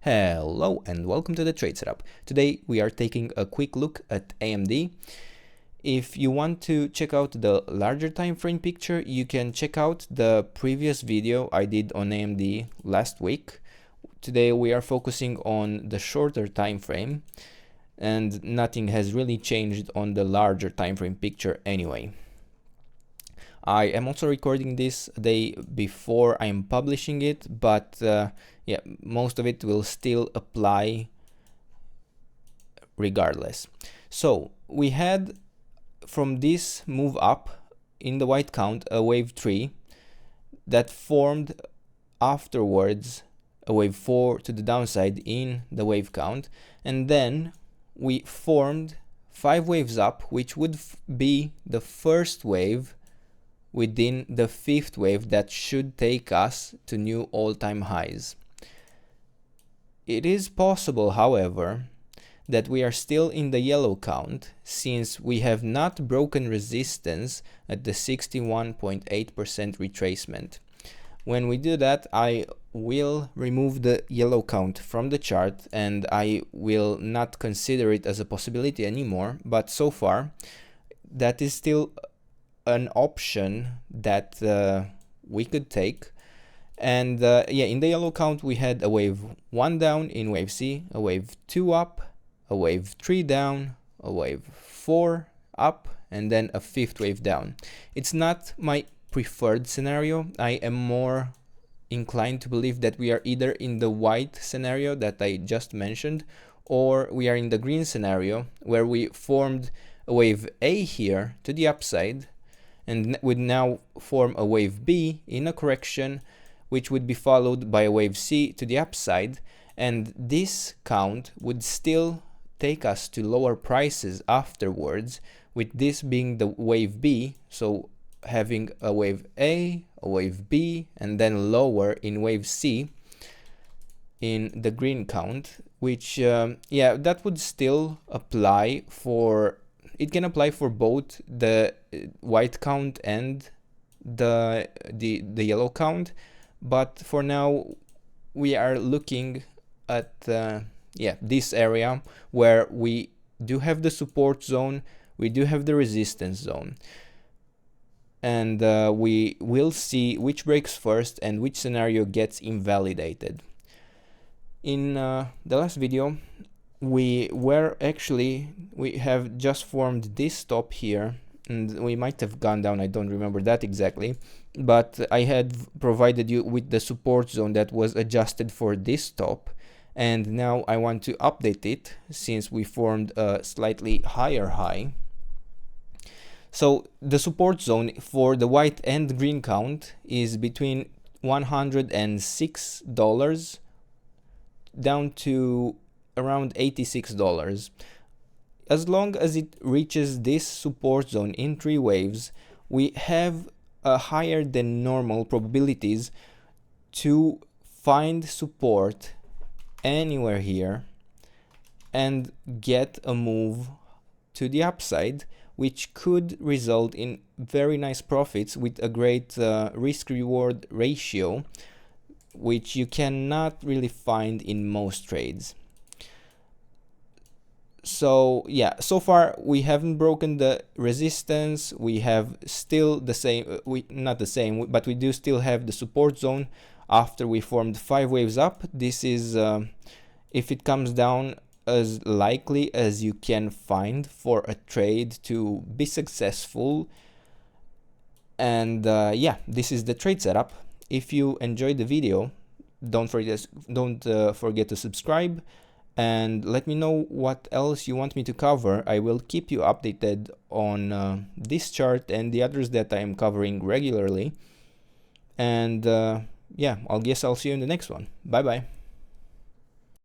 Hello and welcome to the Trade Setup. Today we are taking a quick look at AMD. If you want to check out the larger time frame picture, you can check out the previous video I did on AMD last week. Today we are focusing on the shorter time frame, and nothing has really changed on the larger time frame picture anyway. I am also recording this a day before I am publishing it, but yeah, most of it will still apply regardless. So we had from this move up in the white count a wave 3 that formed afterwards a wave 4 to the downside in the wave count, and then we formed 5 waves up, which would be the first wave within the 5th wave that should take us to new all-time highs. It is possible, however, that we are still in the yellow count, since we have not broken resistance at the 61.8% retracement. When we do that, I will remove the yellow count from the chart and I will not consider it as a possibility anymore, but so far that is still an option that we could take. And yeah, in the yellow count we had a wave 1 down in wave C, a wave 2 up, a wave 3 down, a wave 4 up, and then a 5th wave down. It's not my preferred scenario. I am more inclined to believe that we are either in the white scenario that I just mentioned, or we are in the green scenario where we formed a wave A here to the upside and would now form a wave B in a correction, which would be followed by a wave C to the upside, and this count would still take us to lower prices afterwards, with this being the wave B, so having a wave A, a wave B, and then lower in wave C in the green count, which yeah, that would still apply for, it can apply for both the white count and the yellow count, but for now we are looking at yeah, this area where we do have the support zone, we do have the resistance zone, and we will see which breaks first and which scenario gets invalidated. In the last video we have just formed this stop here, and we might have gone down, I don't remember that exactly, but I had provided you with the support zone that was adjusted for this stop, and now I want to update it since we formed a slightly higher high. So the support zone for the white and green count is between $106 down to around $86. As long as it reaches this support zone in 3 waves, we have a higher than normal probabilities to find support anywhere here and get a move to the upside, which could result in very nice profits with a great risk-reward ratio, which you cannot really find in most trades. So yeah, so far we haven't broken the resistance. We have still the same, not the same, but we do still have the support zone after we formed 5 waves up. This is, if it comes down, as likely as you can find for a trade to be successful. And yeah, this is the trade setup. If you enjoyed the video, don't forget to subscribe, and let me know what else you want me to cover. I will keep you updated on this chart and the others that I am covering regularly. And yeah, I'll see you in the next one. Bye bye.